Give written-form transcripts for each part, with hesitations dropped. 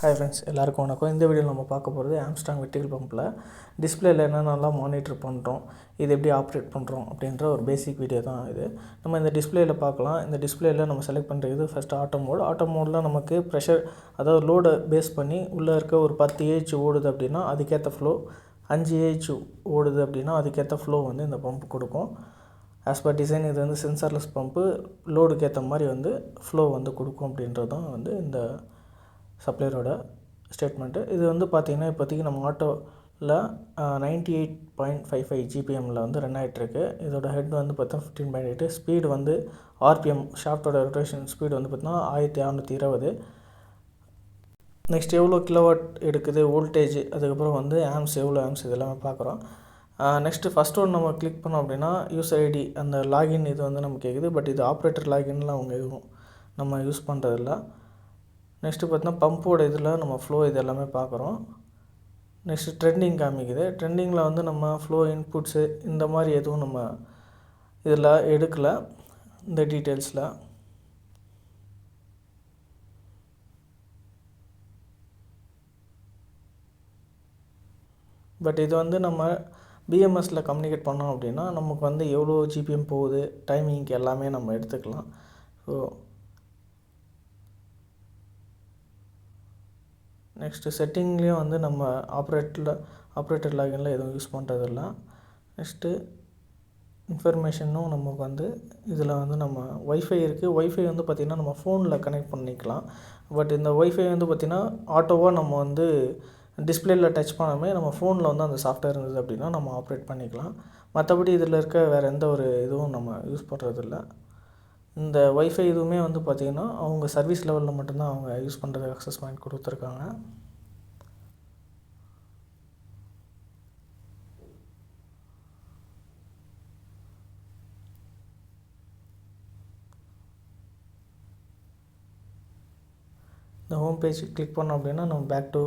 Hi friends, எல்லாருக்கும் வணக்கம். இந்த வீடியோவில் நம்ம பார்க்க போகிறது ஆம்ஸ்ட்ராங் வெர்டிகல் பம்பில் டிஸ்பிளேயில் என்னென்னலாம் மானிட்டர் பண்ணுறோம், இது எப்படி ஆப்ரேட் பண்ணுறோம் அப்படின்ற ஒரு பேசிக் வீடியோ தான் இது. நம்ம இந்த டிஸ்பிளேயில் பார்க்கலாம். இந்த டிஸ்பிளேயில் நம்ம செலக்ட் பண்ணுறது ஃபஸ்ட்டு ஆட்டோ மோடில் நமக்கு ப்ரெஷர், அதாவது லோடை பேஸ் பண்ணி உள்ளே இருக்க ஒரு 10 ஏஹெச் ஓடுது அப்படின்னா அதுக்கேற்ற ஃப்ளோ, 5 ஏஹெச் ஓடுது அப்படின்னா அதுக்கேற்ற ஃப்ளோ வந்து இந்த பம்ப் கொடுக்கும். ஆஸ் பர் டிசைன் இது வந்து சென்சார்லெஸ் பம்பு, லோடுக்கு ஏற்ற மாதிரி வந்து ஃப்ளோ வந்து கொடுக்கும் அப்படின்றது தான் வந்து இந்த சப்ளையரோட ஸ்டேட்மெண்ட்டு. இது வந்து பார்த்திங்கன்னா இப்போதைக்கு நம்ம ஆட்டோவில் 98.55 ஜிபிஎம்மில் வந்து ரன் ஆகிட்டுருக்கு. இதோட ஹெட் வந்து பார்த்தா 15.8. ஸ்பீடு வந்து ஆர்பிஎம், ஷாஃப்டோட ரொட்டேஷன் ஸ்பீடு வந்து பார்த்தீங்கன்னா 1620. நெக்ஸ்ட் எவ்வளோ கிலோவாட் எடுக்குது, வோல்டேஜ், அதுக்கப்புறம் வந்து ஆம்ஸ் எவ்வளோ ஆம்ஸ், இதெல்லாமே பார்க்குறோம். நெக்ஸ்ட்டு ஃபஸ்ட் ஒன் நம்ம கிளிக் பண்ணோம் அப்படின்னா யூசர் ஐடி, அந்த லாகின் இது வந்து நம்ம கேட்குது. பட் இது ஆப்ரேட்டர் லாகின்லாம் அவங்க எதுவும் நம்ம யூஸ் பண்ணுறதில்ல. நெக்ஸ்ட்டு பார்த்தீங்கன்னா பம்போட இதில் நம்ம ஃப்ளோ இது எல்லாமே பார்க்குறோம். நெக்ஸ்ட்டு ட்ரெண்டிங் காமிக்குது. ட்ரெண்டிங்கில் வந்து நம்ம ஃப்ளோ இன்புட்ஸு இந்த மாதிரி எதுவும் நம்ம இதில் எடுக்கலை, இந்த டீட்டெயில்ஸில். பட் இது வந்து நம்ம பிஎம்எஸில் கம்யூனிகேட் பண்ணோம் அப்படின்னா நமக்கு வந்து எவ்வளோ ஜிபிஎம் போகுது, டைமிங்க்கு எல்லாமே நம்ம எடுத்துக்கலாம். ஸோ நெக்ஸ்ட்டு செட்டிங்லேயும் வந்து நம்ம ஆப்ரேட்டர் லாகினில் எதுவும் யூஸ் பண்ணுறதில்ல. நெக்ஸ்ட்டு இன்ஃபர்மேஷனும் நமக்கு வந்து இதில் வந்து நம்ம ஒய்ஃபை இருக்குது. ஒய்ஃபை வந்து பார்த்திங்கன்னா நம்ம ஃபோனில் கனெக்ட் பண்ணிக்கலாம். பட் இந்த ஒய்ஃபை வந்து பார்த்திங்கன்னா ஆட்டோவாக நம்ம வந்து டிஸ்பிளேயில் டச் பண்ணாமல் நம்ம ஃபோனில் வந்து அந்த சாஃப்ட்வேர் இருந்தது அப்படின்னா நம்ம ஆப்ரேட் பண்ணிக்கலாம். மற்றபடி இதில் இருக்க வேறு எந்த ஒரு இதுவும் நம்ம யூஸ் பண்ணுறதில்ல. இந்த ஒய்ஃபை இதுவுமே வந்து பார்த்திங்கன்னா அவங்க சர்வீஸ் லெவலில் மட்டும்தான் அவங்க யூஸ் பண்ணுறதுக்கு அக்சஸ் பாயிண்ட் கொடுத்துருக்காங்க. இந்த ஹோம் பேஜ் கிளிக் பண்ணோம் அப்படின்னா நம்ம பேக் டு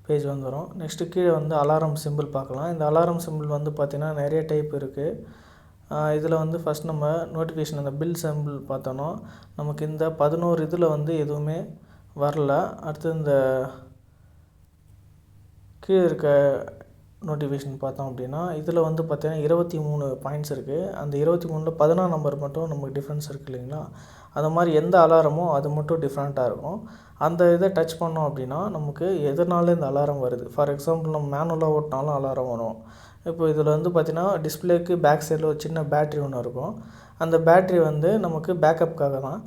பேஜ் வந்துடும். நெக்ஸ்ட்டு கீழே வந்து அலாரம் சிம்பிள் பார்க்கலாம். இந்த அலாரம் சிம்பிள் வந்து பார்த்திங்கன்னா நிறைய டைப் இருக்குது. இதில் வந்து ஃபஸ்ட் நம்ம நோட்டிஃபிகேஷன் அந்த பில் சிம்பிள் பார்த்தோன்னா நமக்கு இந்த 11 இதில் வந்து எதுவுமே வரல. அடுத்து இந்த கீழே இருக்க நோட்டிஃபிகேஷன் பார்த்தோம் அப்படின்னா இதில் வந்து பார்த்திங்கன்னா 23 பாயிண்ட்ஸ் இருக்குது. அந்த 23ல் 14 நம்பர் மட்டும் நமக்கு டிஃப்ரென்ஸ் இருக்குது இல்லைங்களா. அந்த மாதிரி எந்த அலாரமோ அது மட்டும் டிஃப்ரெண்ட்டாக இருக்கும். அந்த இதை டச் பண்ணோம் அப்படின்னா நமக்கு எதனால இந்த அலாரம் வருது. ஃபார் எக்ஸாம்பிள் நம்ம மேனுவலாக ஓட்டினாலும் அலாரம் வரும். இப்போ இதில் வந்து பார்த்திங்கன்னா டிஸ்பிளேக்கு பேக் சைடில் ஒரு சின்ன பேட்ரி ஒன்று இருக்கும். அந்த பேட்ரி வந்து நமக்கு பேக்கப்புக்காக தான்.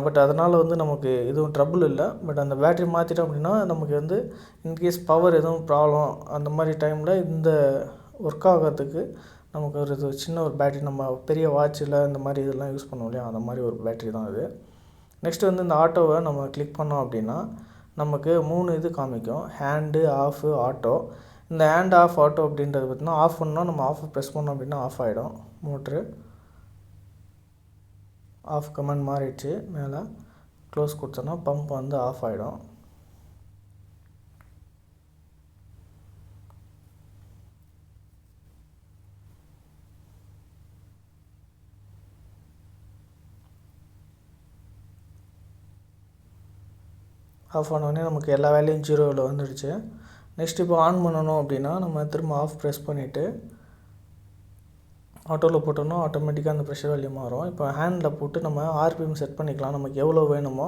பட் அதனால் வந்து நமக்கு எதுவும் ட்ரபுள் இல்லை. பட் அந்த பேட்ரி மாற்றிட்டோம் அப்படின்னா நமக்கு வந்து இன்கேஸ் பவர் எதுவும் ப்ராப்ளம் அந்த மாதிரி டைமில் இந்த ஒர்க் ஆகிறதுக்கு நமக்கு ஒரு இது சின்ன ஒரு பேட்ரி, நம்ம பெரிய வாட்சில் இந்த மாதிரி இதெல்லாம் யூஸ் பண்ணுவோம் இல்லையா, அந்த மாதிரி ஒரு பேட்ரி தான் இது. நெக்ஸ்ட்டு வந்து இந்த ஆட்டோவை நம்ம கிளிக் பண்ணோம் அப்படின்னா நமக்கு 3 இது காமிக்கும்: ஹேண்டு, ஆஃபு, ஆட்டோ. இந்த ஹேண்ட் ஆஃப் ஆட்டோ அப்படின்றது பார்த்திங்கன்னா ஆஃப் பண்ணால் நம்ம ஆஃப் ப்ரெஸ் பண்ணோம் அப்படின்னா ஆஃப் ஆகிடும். மோட்ரு ஆஃப் கமெண்ட் மாறிடுச்சு. மேலே க்ளோஸ் கொடுத்தோன்னா பம்ப் வந்து ஆஃப் ஆகிடும். ஆஃப் ஆனோடனே நமக்கு எல்லா வேலையும் 0வில் வந்துடுச்சு. நெக்ஸ்ட் இப்போ ஆன் பண்ணணும் அப்படின்னா நம்ம திரும்ப ஆஃப் ப்ரெஸ் பண்ணிவிட்டு ஆட்டோவில் போட்டோம்னா ஆட்டோமேட்டிக்காக அந்த ப்ரெஷர் வேல்யூ மாறும். இப்போ ஹேண்டில் போட்டு நம்ம ஆர்பிஎம் செட் பண்ணிக்கலாம் நமக்கு எவ்வளோ வேணுமோ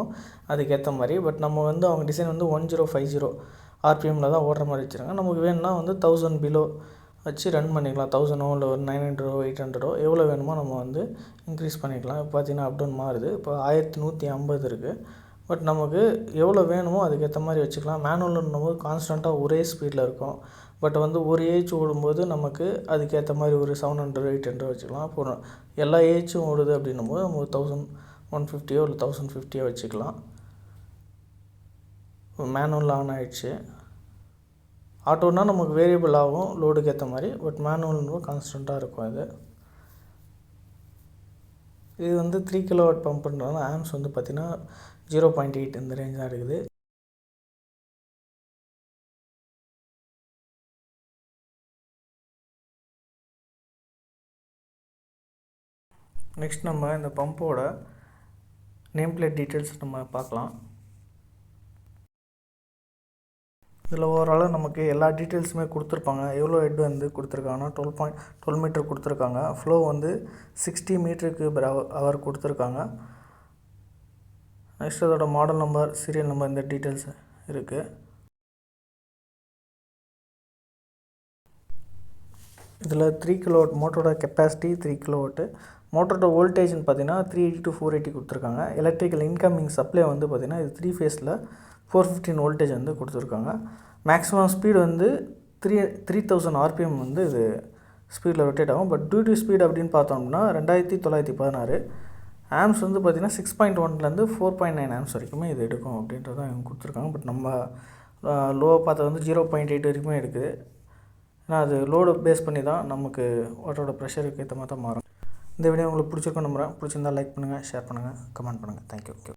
அதுக்கேற்ற மாதிரி. பட் நம்ம வந்து அவங்க டிசைன் வந்து 1050 ஆர்பிஎம்மில் தான் ஓடுற மாதிரி வச்சுருக்காங்க. நமக்கு வேணும்னா வந்து 1000 பிலோ வச்சு ரன் பண்ணிக்கலாம். 1000 இல்லை ஒரு 900 800 எவ்வளோ வேணுமோ நம்ம வந்து இன்க்ரீஸ் பண்ணிக்கலாம். இப்போ பார்த்திங்கன்னா அப் டவுன் மாறுது. இப்போ 1150 இருக்குது. பட் நமக்கு எவ்வளோ வேணுமோ அதுக்கேற்ற மாதிரி வச்சுக்கலாம். மேனுவல்னும்போது கான்ஸ்டண்ட்டாக ஒரே ஸ்பீடில் இருக்கும். பட் வந்து ஒரு ஏஹெச் ஓடும்போது நமக்கு அதுக்கேற்ற மாதிரி ஒரு 700 800 வச்சுக்கலாம். இப்போ எல்லா ஏஹெச்சும் ஓடுது அப்படின்னும்போது நம்ம 1150 இல்லை 1050 வச்சுக்கலாம். மேனுவல் ஆன் ஆகிடுச்சு. ஆட்டோனா நமக்கு வேரியபிள் ஆகும் லோடுக்கு ஏற்ற மாதிரி. பட் மேனுவல்னு கான்ஸ்டண்ட்டாக இருக்கும். இது வந்து 3 கிலோவாட் பம்புன்றதுனால ஆம்ஸ் வந்து பார்த்திங்கன்னா 0.8 இந்த ரேஞ்ச் தான் இருக்குது. நெக்ஸ்ட் நம்ம இந்த பம்போட நேம் பிளேட் டீட்டெயில்ஸ் நம்ம பார்க்கலாம். இதில் ஓவராலாக நமக்கு எல்லா டீட்டெயில்ஸுமே கொடுத்துருப்பாங்க. எவ்வளோ ஹெட் வந்து கொடுத்துருக்காங்கன்னா 12 மீட்டர் கொடுத்துருக்காங்க. ஃப்ளோ வந்து 60 மீட்டருக்கு ஹவர் கொடுத்துருக்காங்க. நெக்ஸ்ட் அதோட மாடல் நம்பர், சீரியல் நம்பர், இந்த டீட்டெயில்ஸ் இருக்குது. இதில் 3 கிலோவாட் மோட்டரோட கெப்பாசிட்டி 3 கிலோவாட்டு. மோட்டரோட வோல்டேஜ்னு பார்த்தீங்கன்னா 380 to 480 கொடுத்துருக்காங்க. எலக்ட்ரிக்கல் இன்கமிங் சப்ளை வந்து பார்த்திங்கன்னா இது 3 ஃபேஸில் 415 வோல்டேஜ் வந்து கொடுத்துருக்காங்க. மேக்ஸிமம் ஸ்பீடு வந்து 3000 RPM வந்து இது ஸ்பீடில் ரொட்டேட் ஆகும். பட் டியூட்டி ஸ்பீட் அப்படின்னு பார்த்தோம்னா 2916 ஆம்ஸ் வந்து பார்த்திங்கன்னா 6.1லேருந்து 4.9 ஆம்ஸ் வரைக்குமே இது எடுக்கும் அப்படின்றது தான் இவங்க கொடுத்துருக்காங்க. பட் நம்ம லோவாக பார்த்தா வந்து 0.8 வரைக்குமே எடுக்குது. ஏன்னா அது லோடு பேஸ் பண்ணி தான் நமக்கு வாட்டரோட ப்ரெஷருக்கு ஏற்ற மாதிரி தான் மாறும். இந்த வீடியோ உங்களுக்கு பிடிச்சிருக்கும் நம்புகிறேன். பிடிச்சிருந்தால் லைக் பண்ணுங்கள், ஷேர் பண்ணுங்கள், கமெண்ட் பண்ணுங்கள். தேங்க்யூ.